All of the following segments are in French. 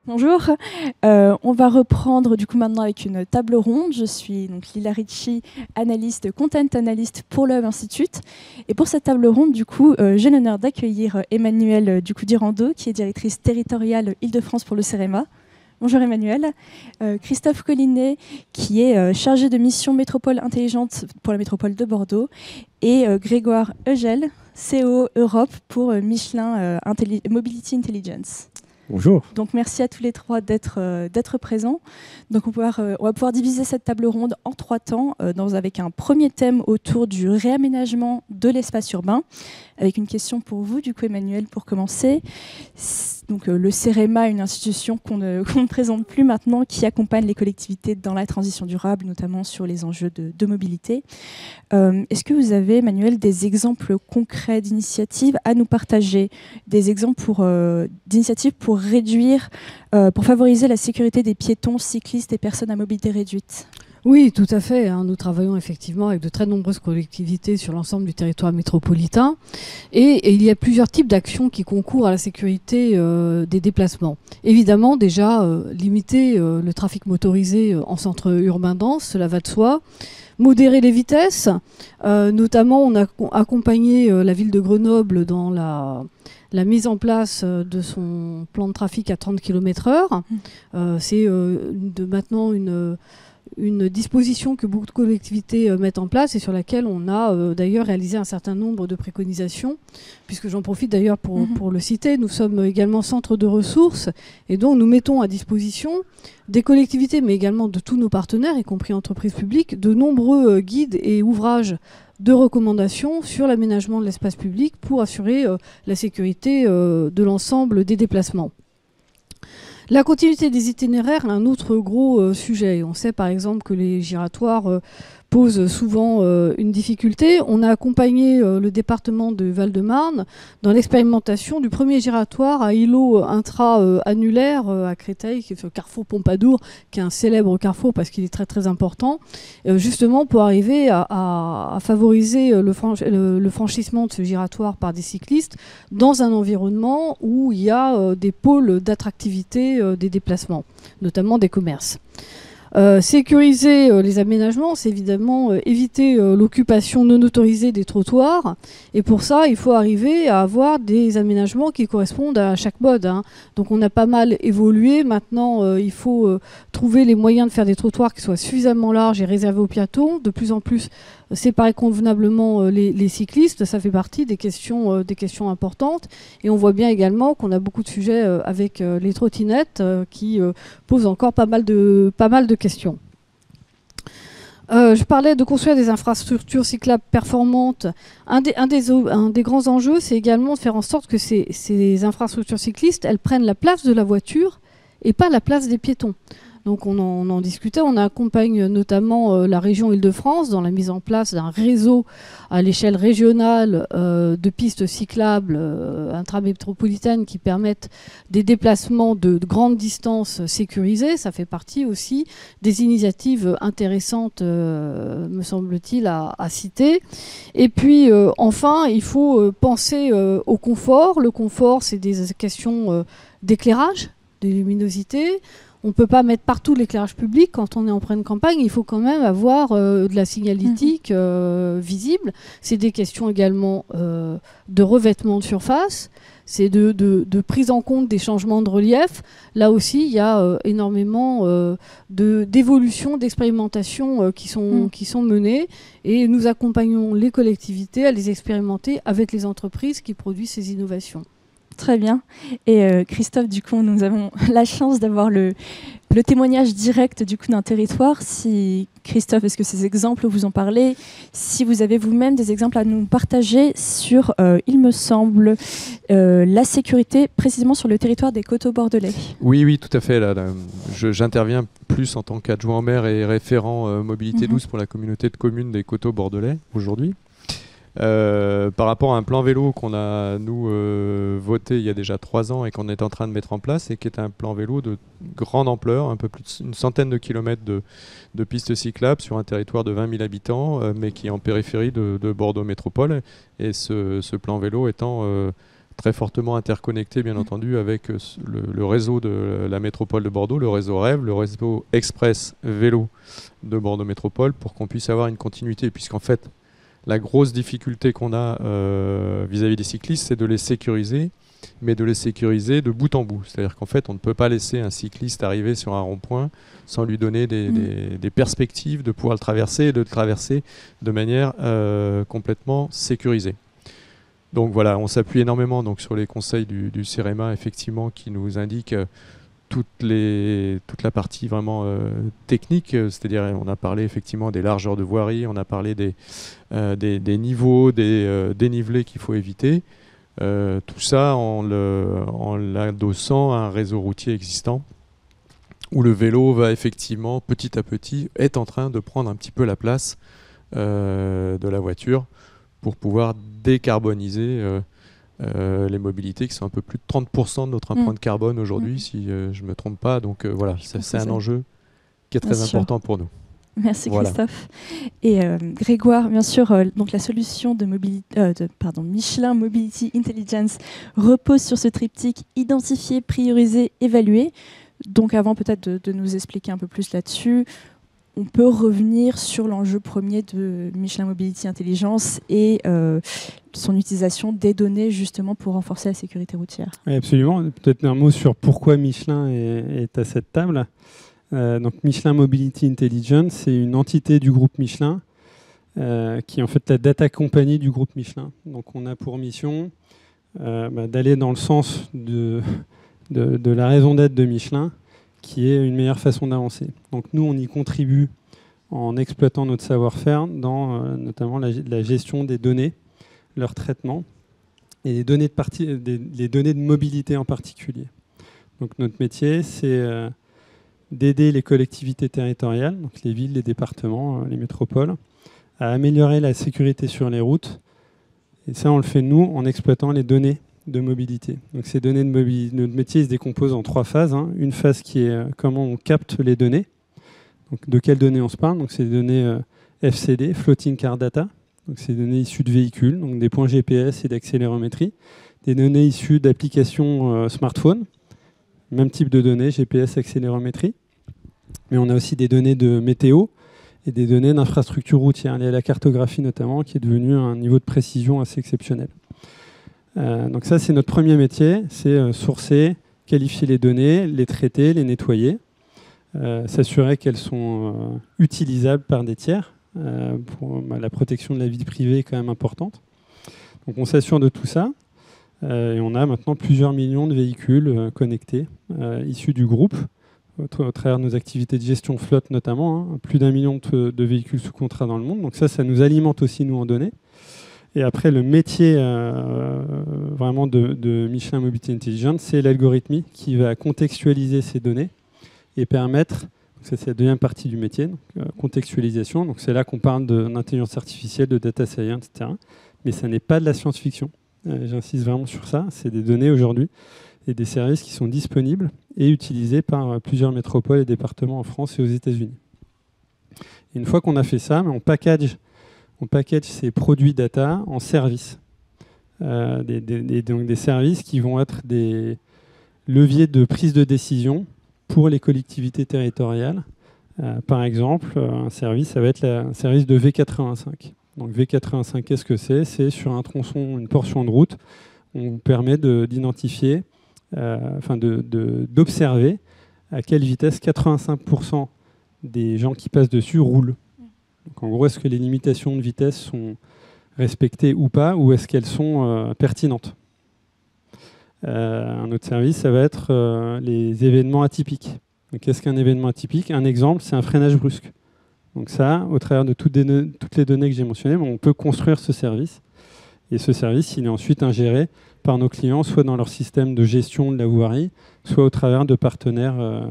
Bonjour, on va reprendre du coup maintenant avec une table ronde. Je suis donc Lila Ricci, analyste, content analyst pour le Hub Institute. Et pour cette table ronde, du coup, j'ai l'honneur d'accueillir Emmanuelle Durando, qui est directrice territoriale Île-de-France pour le CEREMA. Bonjour Emmanuelle. Christophe Collinet, qui est chargé de mission métropole intelligente pour la métropole de Bordeaux. Et Grégoire Eugel, CEO Europe pour Michelin Mobility Intelligence. Bonjour. Donc merci à tous les trois d'être présents. Donc on va pouvoir diviser cette table ronde en 3 temps, avec un premier thème autour du réaménagement de l'espace urbain, avec une question pour vous, du coup Emmanuel, pour commencer. Donc le CEREMA, une institution qu'on ne présente plus maintenant, qui accompagne les collectivités dans la transition durable, notamment sur les enjeux de mobilité. Est-ce que vous avez, Emmanuel, des exemples concrets d'initiatives à nous partager, des exemples d'initiatives pour réduire, pour favoriser la sécurité des piétons, cyclistes et personnes à mobilité réduite? Oui, tout à fait. Nous travaillons effectivement avec de très nombreuses collectivités sur l'ensemble du territoire métropolitain. Et il y a plusieurs types d'actions qui concourent à la sécurité des déplacements. Évidemment, déjà, limiter le trafic motorisé en centre urbain dense, cela va de soi. Modérer les vitesses. Notamment, on a accompagné la ville de Grenoble dans la mise en place de son plan de trafic à 30 km/h. C'est maintenant une disposition que beaucoup de collectivités mettent en place et sur laquelle on a d'ailleurs réalisé un certain nombre de préconisations, puisque j'en profite d'ailleurs pour le citer. Nous sommes également centre de ressources et donc nous mettons à disposition des collectivités, mais également de tous nos partenaires, y compris entreprises publiques, de nombreux guides et ouvrages de recommandations sur l'aménagement de l'espace public pour assurer la sécurité de l'ensemble des déplacements. La continuité des itinéraires est un autre gros sujet. On sait par exemple que les giratoires posent souvent une difficulté. On a accompagné le département de Val-de-Marne dans l'expérimentation du premier giratoire à îlot intra-annulaire à Créteil, qui est le carrefour Pompadour, qui est un célèbre carrefour parce qu'il est très très important, justement pour arriver à favoriser le franchissement de ce giratoire par des cyclistes dans un environnement où il y a des pôles d'attractivité des déplacements, notamment des commerces. Sécuriser les aménagements, c'est évidemment éviter l'occupation non autorisée des trottoirs. Et pour ça, il faut arriver à avoir des aménagements qui correspondent à chaque mode. Donc on a pas mal évolué. Maintenant, il faut trouver les moyens de faire des trottoirs qui soient suffisamment larges et réservés aux piétons. De plus en plus, séparer convenablement les cyclistes, ça fait partie des questions importantes. Et on voit bien également qu'on a beaucoup de sujets avec les trottinettes qui posent encore pas mal de questions. Je parlais de construire des infrastructures cyclables performantes. Un des grands enjeux, c'est également de faire en sorte que ces infrastructures cyclistes, elles prennent la place de la voiture et pas la place des piétons. Donc on en discutait, on accompagne notamment la région Île-de-France dans la mise en place d'un réseau à l'échelle régionale de pistes cyclables intramétropolitaines qui permettent des déplacements de grandes distances sécurisés. Ça fait partie aussi des initiatives intéressantes, me semble-t-il, à citer. Et puis enfin, il faut penser au confort. Le confort, c'est des questions d'éclairage, de luminosité. On ne peut pas mettre partout l'éclairage public quand on est en pleine campagne. Il faut quand même avoir de la signalétique visible. C'est des questions également de revêtement de surface. C'est de prise en compte des changements de relief. Là aussi, il y a énormément d'évolutions, d'expérimentations qui sont menées. Et nous accompagnons les collectivités à les expérimenter avec les entreprises qui produisent ces innovations. Très bien. Et Christophe, du coup, nous avons la chance d'avoir le témoignage direct du coup d'un territoire. Si Christophe, est-ce que ces exemples vous en parlez? Si vous avez vous-même des exemples à nous partager sur, il me semble, la sécurité précisément sur le territoire des coteaux bordelais. Oui, tout à fait. J'interviens plus en tant qu'adjoint au maire et référent mobilité douce pour la communauté de communes des coteaux bordelais aujourd'hui. Par rapport à un plan vélo qu'on a, nous, voté il y a déjà 3 ans et qu'on est en train de mettre en place, et qui est un plan vélo de grande ampleur, un peu plus d'une centaine de kilomètres de pistes cyclables sur un territoire de 20 000 habitants, mais qui est en périphérie de Bordeaux Métropole. Et ce plan vélo étant très fortement interconnecté, bien entendu, avec le réseau de la métropole de Bordeaux, le réseau REV, le réseau Express Vélo de Bordeaux Métropole, pour qu'on puisse avoir une continuité, puisqu'en fait, la grosse difficulté qu'on a vis-à-vis des cyclistes, c'est de les sécuriser, mais de les sécuriser de bout en bout. C'est-à-dire qu'en fait, on ne peut pas laisser un cycliste arriver sur un rond-point sans lui donner des perspectives de pouvoir le traverser, et de le traverser de manière complètement sécurisée. Donc voilà, on s'appuie énormément donc, sur les conseils du CEREMA, effectivement, qui nous indiquent toute la partie vraiment technique, c'est-à-dire on a parlé effectivement des largeurs de voirie, on a parlé des niveaux, des dénivelés qu'il faut éviter, tout ça en l'adossant à un réseau routier existant, où le vélo va effectivement, petit à petit, être en train de prendre un petit peu la place de la voiture, pour pouvoir décarboniser les mobilités qui sont un peu plus de 30% de notre empreinte carbone aujourd'hui, si je ne me trompe pas. Donc voilà, c'est un enjeu qui est très important pour nous. Merci Christophe. Et Grégoire, bien sûr, donc la solution de Michelin Mobility Intelligence repose sur ce triptyque identifier, prioriser, évaluer. Donc avant peut-être de nous expliquer un peu plus là-dessus, on peut revenir sur l'enjeu premier de Michelin Mobility Intelligence et son utilisation des données justement pour renforcer la sécurité routière. Oui, absolument. Peut-être un mot sur pourquoi Michelin est à cette table. Donc Michelin Mobility Intelligence, c'est une entité du groupe Michelin qui est en fait la data company du groupe Michelin. Donc on a pour mission d'aller dans le sens de la raison d'être de Michelin, qui est une meilleure façon d'avancer. Donc nous, on y contribue en exploitant notre savoir-faire dans notamment la gestion des données, leur traitement, et les données de mobilité en particulier. Donc notre métier, c'est d'aider les collectivités territoriales, donc les villes, les départements, les métropoles, à améliorer la sécurité sur les routes. Et ça, on le fait nous en exploitant les données de mobilité. Donc ces données de mobilité, notre métier se décompose en 3 phases. Une phase qui est comment on capte les données. Donc de quelles données on se parle? Donc c'est des données FCD, Floating Car Data. Donc c'est des données issues de véhicules, donc des points GPS et d'accélérométrie. Des données issues d'applications smartphone, même type de données, GPS, accélérométrie. Mais on a aussi des données de météo et des données d'infrastructures routières liées à la cartographie notamment, qui est devenue un niveau de précision assez exceptionnel. Donc ça, c'est notre premier métier, c'est sourcer, qualifier les données, les traiter, les nettoyer, s'assurer qu'elles sont utilisables par des tiers. La protection de la vie privée est quand même importante. Donc on s'assure de tout ça. Et on a maintenant plusieurs millions de véhicules connectés, issus du groupe, au travers de nos activités de gestion flotte notamment, plus d'1 million de véhicules sous contrat dans le monde. Donc ça nous alimente aussi, nous, en données. Et après, le métier vraiment de Michelin Mobility Intelligence, c'est l'algorithmie qui va contextualiser ces données et permettre, ça c'est la deuxième partie du métier, donc, contextualisation. Donc c'est là qu'on parle d'intelligence artificielle, de data science, etc. Mais ça n'est pas de la science-fiction. J'insiste vraiment sur ça. C'est des données aujourd'hui et des services qui sont disponibles et utilisés par plusieurs métropoles et départements en France et aux États-Unis. Et une fois qu'on a fait ça, on package ces produits data en services. Donc des services qui vont être des leviers de prise de décision pour les collectivités territoriales. Par exemple, un service, ça va être un service de V85. Donc V85, qu'est-ce que c'est? C'est sur un tronçon, une portion de route, on permet d'identifier, d'observer à quelle vitesse 85% des gens qui passent dessus roulent. Donc en gros, est-ce que les limitations de vitesse sont respectées ou pas, ou est-ce qu'elles sont pertinentes? Un autre service, ça va être les événements atypiques. Qu'est-ce qu'un événement atypique? Un exemple, c'est un freinage brusque. Donc ça, au travers de toutes les données que j'ai mentionnées, on peut construire ce service. Et ce service, il est ensuite ingéré par nos clients, soit dans leur système de gestion de la voirie, soit au travers de partenaires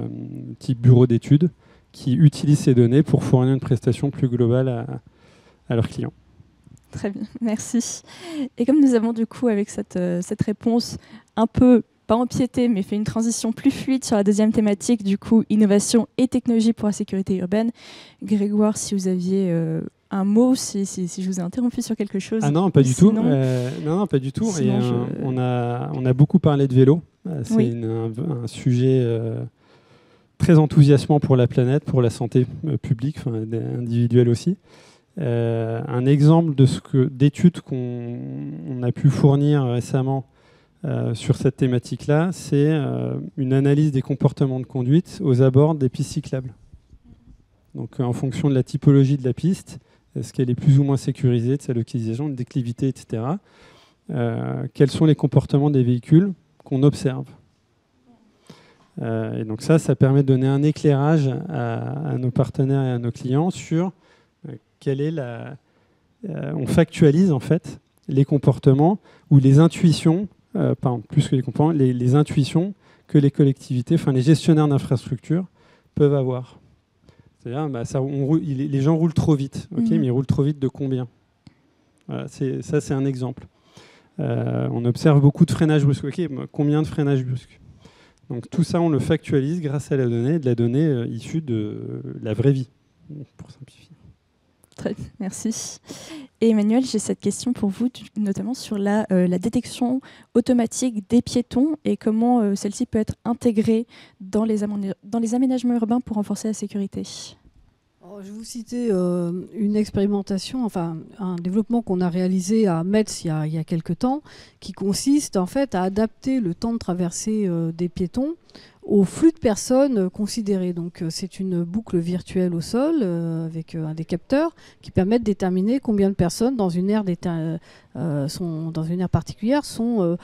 type bureau d'études, qui utilisent ces données pour fournir une prestation plus globale à leurs clients. Très bien, merci. Et comme nous avons du coup avec cette réponse un peu, pas empiétée, mais fait une transition plus fluide sur la deuxième thématique, du coup, innovation et technologie pour la sécurité urbaine. Grégoire, si vous aviez un mot, si je vous ai interrompu sur quelque chose. Ah non, pas du tout. Non, pas du tout. Sinon, on a beaucoup parlé de vélo. C'est oui. un sujet très enthousiasmant pour la planète, pour la santé publique, individuelle aussi. Un exemple d'études qu'on a pu fournir récemment sur cette thématique-là, c'est une analyse des comportements de conduite aux abords des pistes cyclables. Donc en fonction de la typologie de la piste, est-ce qu'elle est plus ou moins sécurisée, de sa localisation, de déclivité, etc. Quels sont les comportements des véhicules qu'on observe. Et donc ça permet de donner un éclairage à nos partenaires et à nos clients sur quelle est on factualise en fait les comportements ou les intuitions, plus que les comportements, les intuitions que les collectivités, les gestionnaires d'infrastructures peuvent avoir. C'est-à-dire, les gens roulent trop vite, mais ils roulent trop vite de combien? Voilà, c'est un exemple. On observe beaucoup de freinage brusque. Combien de freinage brusque? Donc tout ça, on le factualise grâce à la donnée issue de la vraie vie, pour simplifier. Très bien, merci. Et Emmanuel, j'ai cette question pour vous, notamment sur la détection automatique des piétons et comment celle-ci peut être intégrée dans les aménagements urbains pour renforcer la sécurité. Je vais vous citer une expérimentation, un développement qu'on a réalisé à Metz il y a quelques temps, qui consiste en fait à adapter le temps de traversée des piétons au flux de personnes considérées. Donc c'est une boucle virtuelle au sol avec des capteurs qui permettent de déterminer combien de personnes dans une aire particulière sont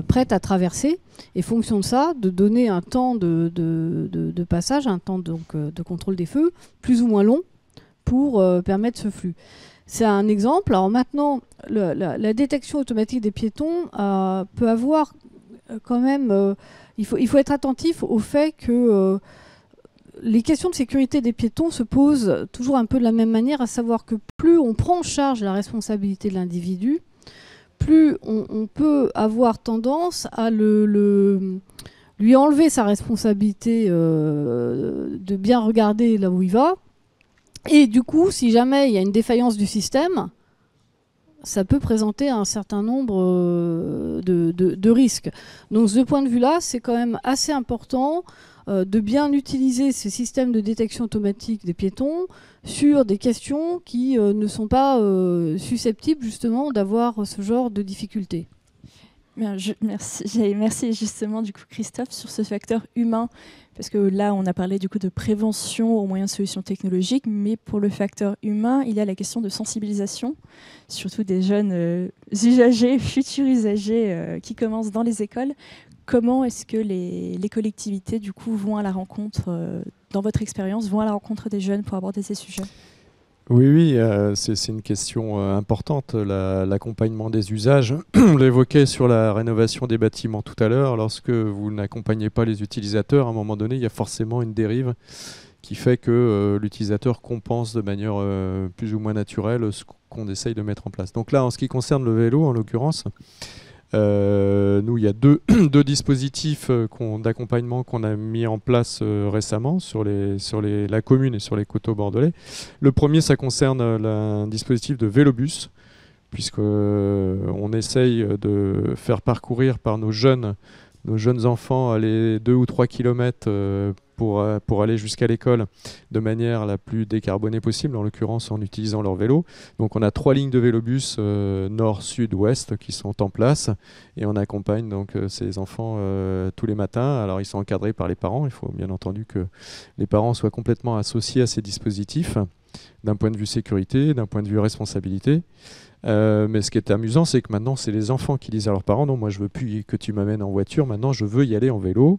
prêtes à traverser, et fonction de ça, de donner un temps de passage, un temps de contrôle des feux plus ou moins long pour permettre ce flux. C'est un exemple. Alors maintenant, la détection automatique des piétons peut avoir quand même... Il faut être attentif au fait que les questions de sécurité des piétons se posent toujours un peu de la même manière, à savoir que plus on prend en charge la responsabilité de l'individu, plus on peut avoir tendance à lui enlever sa responsabilité de bien regarder là où il va. Et du coup, si jamais il y a une défaillance du système, ça peut présenter un certain nombre de risques. Donc, de ce point de vue-là, c'est quand même assez important de bien utiliser ces systèmes de détection automatique des piétons sur des questions qui ne sont pas susceptibles justement d'avoir ce genre de difficultés. Merci justement du coup Christophe sur ce facteur humain, parce que là on a parlé du coup de prévention aux moyens de solutions technologiques, mais pour le facteur humain il y a la question de sensibilisation, surtout des jeunes usagers, futurs usagers qui commencent dans les écoles. Comment est-ce que les collectivités du coup vont à la rencontre, dans votre expérience, vont à la rencontre des jeunes pour aborder ces sujets ? Oui, c'est une question importante, l'accompagnement des usages. On l'évoquait sur la rénovation des bâtiments tout à l'heure. Lorsque vous n'accompagnez pas les utilisateurs, à un moment donné, il y a forcément une dérive qui fait que l'utilisateur compense de manière plus ou moins naturelle ce qu'on essaye de mettre en place. Donc là, en ce qui concerne le vélo, en l'occurrence, nous, il y a deux dispositifs d'accompagnement qu'on a mis en place récemment sur la commune et sur les coteaux bordelais. Le premier, ça concerne un dispositif de vélobus, puisqu'on essaye de faire parcourir par nos jeunes enfants les 2 ou 3 kilomètres pour aller jusqu'à l'école de manière la plus décarbonée possible, en l'occurrence en utilisant leur vélo. Donc on a 3 lignes de vélobus nord, sud, ouest qui sont en place, et on accompagne donc ces enfants tous les matins. Alors ils sont encadrés par les parents, il faut bien entendu que les parents soient complètement associés à ces dispositifs, d'un point de vue sécurité, d'un point de vue responsabilité. Mais ce qui est amusant, c'est que maintenant c'est les enfants qui disent à leurs parents: non, moi je veux plus que tu m'amènes en voiture, maintenant je veux y aller en vélo.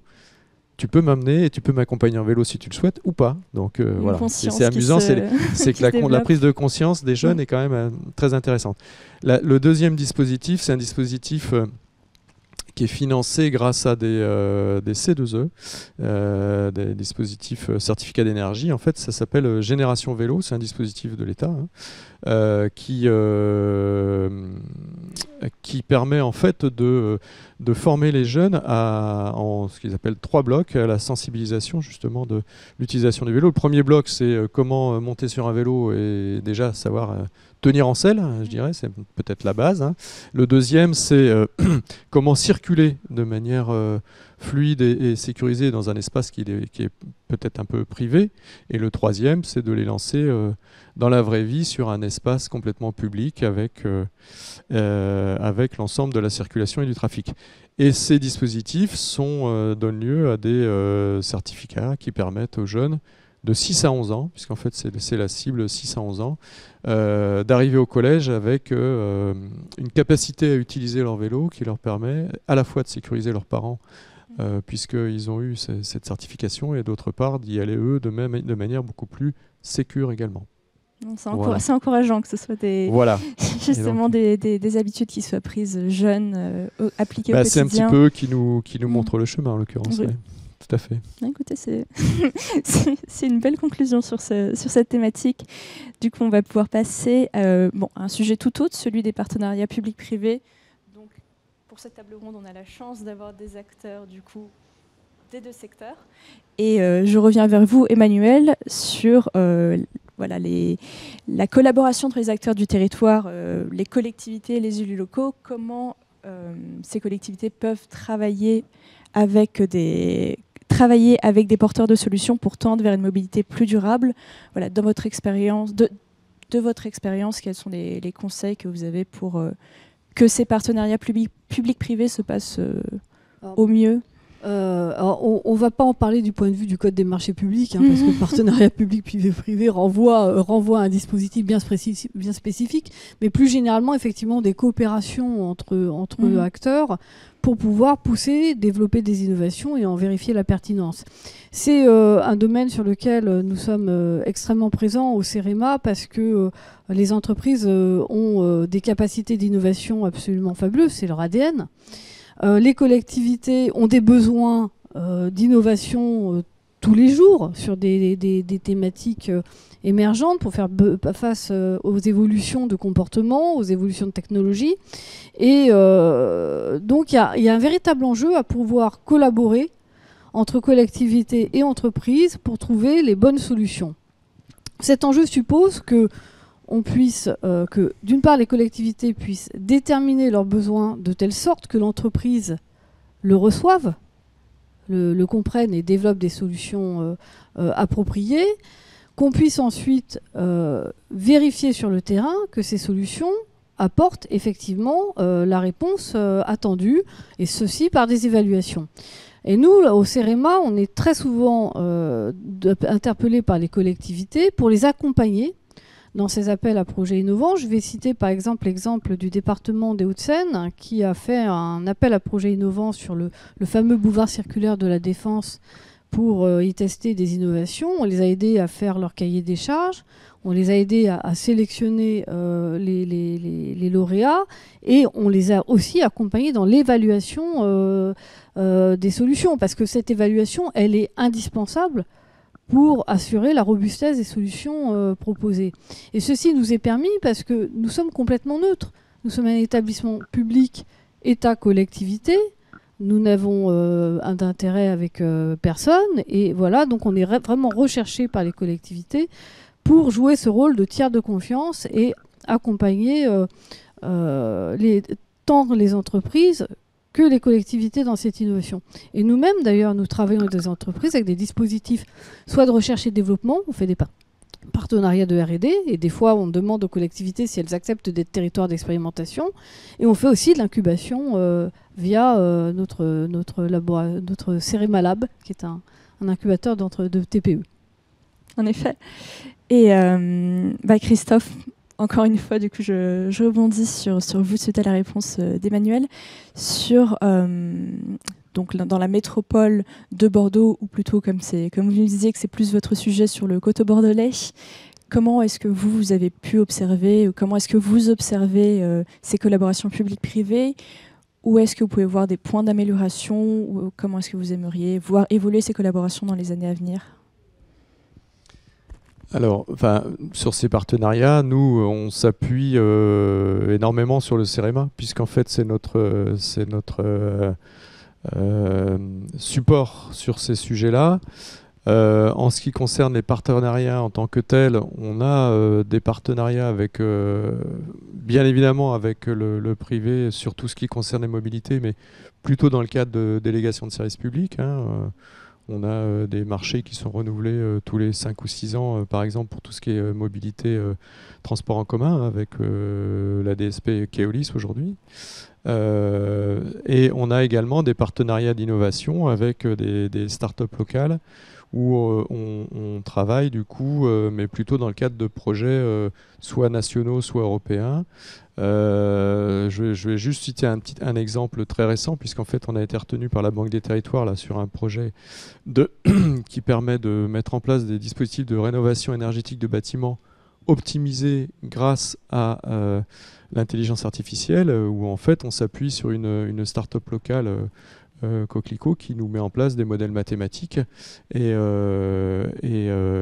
Tu peux m'amener et tu peux m'accompagner en vélo si tu le souhaites ou pas. Donc voilà, c'est amusant, c'est que la prise de conscience des jeunes est quand même très intéressante. Le deuxième dispositif, c'est un dispositif qui est financé grâce à des C2E, des dispositifs certificats d'énergie. En fait, ça s'appelle Génération Vélo, c'est un dispositif de l'État qui permet en fait de former les jeunes en ce qu'ils appellent 3 blocs à la sensibilisation justement de l'utilisation du vélo. Le premier bloc, c'est comment monter sur un vélo et déjà savoir tenir en selle, je dirais, c'est peut-être la base. Le deuxième, c'est comment circuler de manière fluide et sécurisée dans un espace qui est peut-être un peu privé. Et le troisième, c'est de les lancer dans la vraie vie sur un espace complètement public avec l'ensemble de la circulation et du trafic. Et ces dispositifs donnent lieu à des certificats qui permettent aux jeunes de 6 à 11 ans, puisqu'en fait c'est la cible 6 à 11 ans, d'arriver au collège avec une capacité à utiliser leur vélo qui leur permet à la fois de sécuriser leurs parents, puisqu'ils ont eu cette certification, et d'autre part d'y aller eux de manière beaucoup plus sécure également. C'est encourageant que ce soit justement des habitudes qui soient prises jeunes, appliquées au quotidien. C'est un petit peu qui nous montre le chemin en l'occurrence. Oui. Ouais. Tout à fait. Écoutez, c'est une belle conclusion sur cette thématique. Du coup, on va pouvoir passer à un sujet tout autre, celui des partenariats publics-privés. Donc, pour cette table ronde, on a la chance d'avoir des acteurs du coup des 2 secteurs. Et je reviens vers vous, Emmanuel, sur la collaboration entre les acteurs du territoire, les collectivités, les élus locaux. Comment ces collectivités peuvent travailler avec des porteurs de solutions pour tendre vers une mobilité plus durable. Voilà, dans votre expérience, de votre expérience, quels sont les conseils que vous avez pour que ces partenariats publics-privés se passent au mieux? On ne va pas en parler du point de vue du Code des marchés publics, parce que le partenariat public-privé renvoie à un dispositif bien spécifique, mais plus généralement, effectivement, des coopérations entre acteurs pour pouvoir développer des innovations et en vérifier la pertinence. C'est un domaine sur lequel nous sommes extrêmement présents au CEREMA parce que les entreprises ont des capacités d'innovation absolument fabuleuses, c'est leur ADN. Les collectivités ont des besoins d'innovation tous les jours sur des thématiques émergentes pour faire face aux évolutions de comportement, aux évolutions de technologie. Et donc il y a un véritable enjeu à pouvoir collaborer entre collectivités et entreprises pour trouver les bonnes solutions. Cet enjeu suppose que d'une part, les collectivités puissent déterminer leurs besoins de telle sorte que l'entreprise le reçoive, le comprenne et développe des solutions appropriées, qu'on puisse ensuite vérifier sur le terrain que ces solutions apportent effectivement la réponse attendue, et ceci par des évaluations. Et nous, au CEREMA, on est très souvent interpellés par les collectivités pour les accompagner dans ces appels à projets innovants. Je vais citer par exemple l'exemple du département des Hauts-de-Seine qui a fait un appel à projets innovants sur le fameux boulevard circulaire de la Défense pour y tester des innovations. On les a aidés à faire leur cahier des charges, on les a aidés à sélectionner les lauréats, et on les a aussi accompagnés dans l'évaluation des solutions, parce que cette évaluation, elle est indispensable pour assurer la robustesse des solutions proposées. Et ceci nous est permis parce que nous sommes complètement neutres. Nous sommes un établissement public, État, collectivité. Nous n'avons d'intérêt avec personne. Et voilà, donc on est vraiment recherché par les collectivités pour jouer ce rôle de tiers de confiance et accompagner tant les entreprises que les collectivités dans cette innovation. Et nous-mêmes, d'ailleurs, nous travaillons avec des entreprises, avec des dispositifs, soit de recherche et développement, on fait des partenariats de R&D, et des fois, on demande aux collectivités si elles acceptent d'être territoires d'expérimentation, et on fait aussi de l'incubation via notre CEREMA Lab, qui est un incubateur de TPE. En effet. Et Christophe, encore une fois, du coup, je rebondis sur vous suite à la réponse d'Emmanuel, sur donc dans la métropole de Bordeaux, ou plutôt comme vous nous disiez que c'est plus votre sujet sur le coteau bordelais. Comment est-ce que vous avez pu observer, comment est-ce que vous observez ces collaborations publiques-privées, où est-ce que vous pouvez voir des points d'amélioration, ou comment est-ce que vous aimeriez voir évoluer ces collaborations dans les années à venir? Alors, sur ces partenariats, nous, on s'appuie énormément sur le CEREMA, puisqu'en fait, c'est notre support sur ces sujets-là. En ce qui concerne les partenariats en tant que tels, on a des partenariats avec, bien évidemment, avec le privé sur tout ce qui concerne les mobilités, mais plutôt dans le cadre de délégations de services publics. On a des marchés qui sont renouvelés tous les 5 ou 6 ans, par exemple, pour tout ce qui est mobilité, transport en commun, avec la DSP Keolis aujourd'hui. Et on a également des partenariats d'innovation avec des startups locales où on travaille du coup, mais plutôt dans le cadre de projets soit nationaux, soit européens. Je vais juste citer un exemple très récent, puisqu'en fait on a été retenu par la Banque des Territoires là, sur un projet qui permet de mettre en place des dispositifs de rénovation énergétique de bâtiments optimisés grâce à l'intelligence artificielle, où en fait on s'appuie sur une start-up locale Coquelicot qui nous met en place des modèles mathématiques et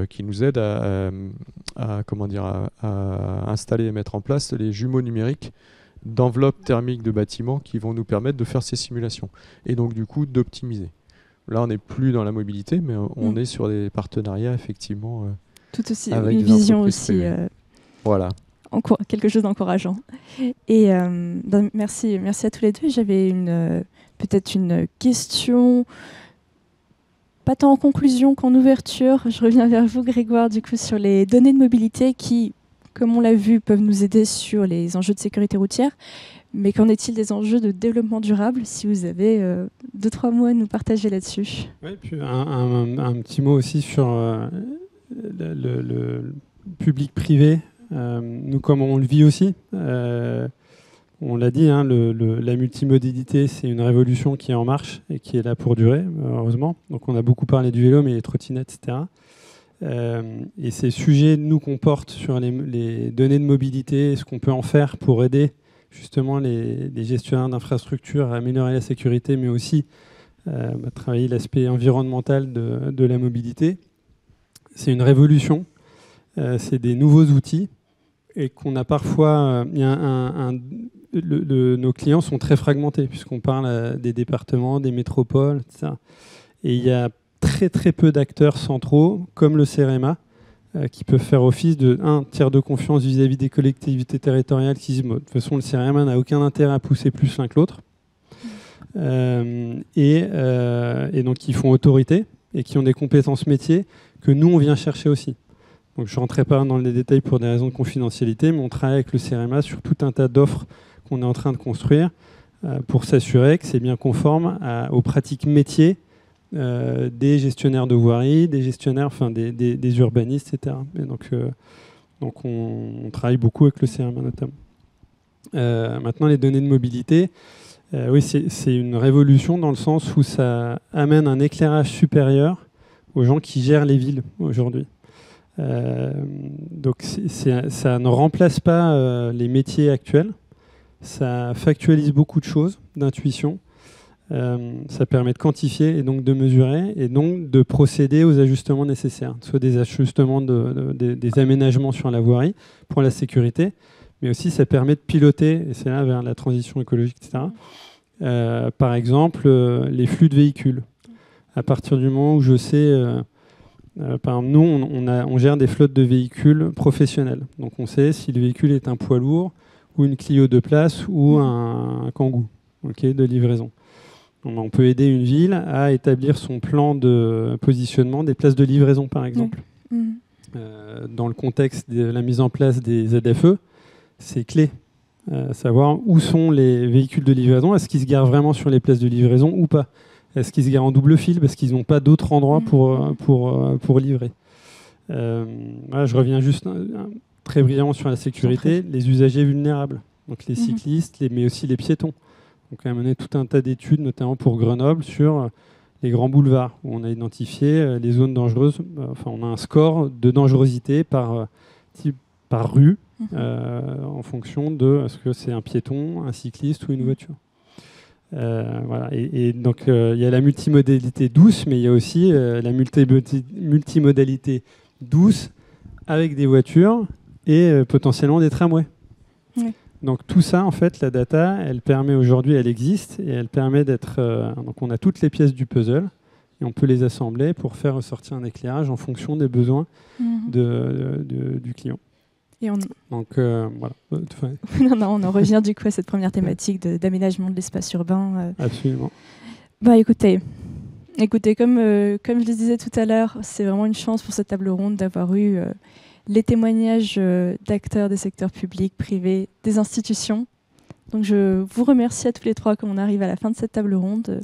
qui nous aide à installer et mettre en place les jumeaux numériques d'enveloppes thermiques de bâtiments qui vont nous permettre de faire ces simulations et donc du coup d'optimiser. Là on n'est plus dans la mobilité, mais on est sur des partenariats effectivement tout aussi, avec une vision aussi voilà, quelque chose d'encourageant. Et merci à tous les deux. J'avais peut-être une question, pas tant en conclusion qu'en ouverture. Je reviens vers vous, Grégoire, du coup, sur les données de mobilité qui, comme on l'a vu, peuvent nous aider sur les enjeux de sécurité routière. Mais qu'en est-il des enjeux de développement durable, si vous avez 2-3 mots à nous partager là-dessus? Oui, puis un petit mot aussi sur le public-privé. Nous, comme on le vit aussi, on l'a dit, la multimodalité, c'est une révolution qui est en marche et qui est là pour durer, heureusement. Donc on a beaucoup parlé du vélo, mais les trottinettes, etc. Et ces sujets nous qu'on porte sur les données de mobilité, ce qu'on peut en faire pour aider justement les gestionnaires d'infrastructures à améliorer la sécurité, mais aussi travailler l'aspect environnemental de la mobilité. C'est une révolution, c'est des nouveaux outils et qu'on a parfois... nos clients sont très fragmentés puisqu'on parle des départements, des métropoles, etc. Et il y a très très peu d'acteurs centraux comme le CEREMA qui peuvent faire office de tiers de confiance vis-à-vis des collectivités territoriales qui disent de toute façon le CEREMA n'a aucun intérêt à pousser plus l'un que l'autre. Et donc qui font autorité et qui ont des compétences métiers que nous on vient chercher aussi. Donc je ne rentrerai pas dans les détails pour des raisons de confidentialité, mais on travaille avec le CEREMA sur tout un tas d'offres qu'on est en train de construire pour s'assurer que c'est bien conforme aux pratiques métiers des gestionnaires de voirie, des gestionnaires, des urbanistes, etc. Et donc on travaille beaucoup avec le CEREMA notamment. Maintenant, les données de mobilité, oui, c'est une révolution dans le sens où ça amène un éclairage supérieur aux gens qui gèrent les villes aujourd'hui. Donc ça ne remplace pas les métiers actuels, ça factualise beaucoup de choses, d'intuition, ça permet de quantifier et donc de mesurer et donc de procéder aux ajustements nécessaires, soit des ajustements des aménagements sur la voirie pour la sécurité, mais aussi ça permet de piloter, et c'est là vers la transition écologique, etc. Par exemple, les flux de véhicules. À partir du moment où je sais... par exemple, nous, on gère des flottes de véhicules professionnels. Donc, on sait si le véhicule est un poids lourd ou une Clio 2 places ou un Kangoo de livraison. Donc, on peut aider une ville à établir son plan de positionnement des places de livraison, par exemple. Dans le contexte de la mise en place des ZFE, c'est clé. Savoir où sont les véhicules de livraison. Est-ce qu'ils se garent vraiment sur les places de livraison ou pas? Est-ce qu'ils se garent en double fil parce qu'ils n'ont pas d'autres endroits pour livrer? Voilà, je reviens juste très brièvement sur la sécurité. Les usagers vulnérables, donc les cyclistes, mais aussi les piétons. Donc on a mené tout un tas d'études, notamment pour Grenoble, sur les grands boulevards, où on a identifié les zones dangereuses. Enfin, on a un score de dangerosité par rue, en fonction de est-ce que c'est un piéton, un cycliste ou une voiture. Voilà. Et donc, il y a la multimodalité douce, mais il y a aussi la multimodalité douce avec des voitures et potentiellement des tramways. Oui. Donc tout ça, en fait, la data, elle permet aujourd'hui, elle existe et elle permet d'être... donc on a toutes les pièces du puzzle et on peut les assembler pour faire ressortir un éclairage en fonction des besoins du client. Et donc voilà. On en revient du coup à cette première thématique d'aménagement de l'espace urbain. Absolument. Bah écoutez, comme je le disais tout à l'heure, c'est vraiment une chance pour cette table ronde d'avoir eu les témoignages d'acteurs des secteurs publics, privés, des institutions. Donc je vous remercie à tous les trois comme on arrive à la fin de cette table ronde.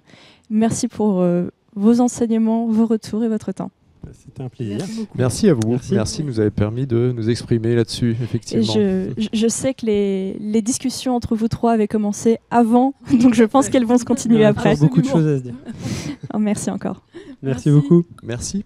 Merci pour vos enseignements, vos retours et votre temps. C'était un plaisir. Merci à vous. Merci de nous avoir permis de nous exprimer là-dessus, effectivement. Et je sais que les discussions entre vous trois avaient commencé avant, donc je pense qu'elles vont se continuer après. Beaucoup de choses à se dire. Merci encore. Merci beaucoup. Merci.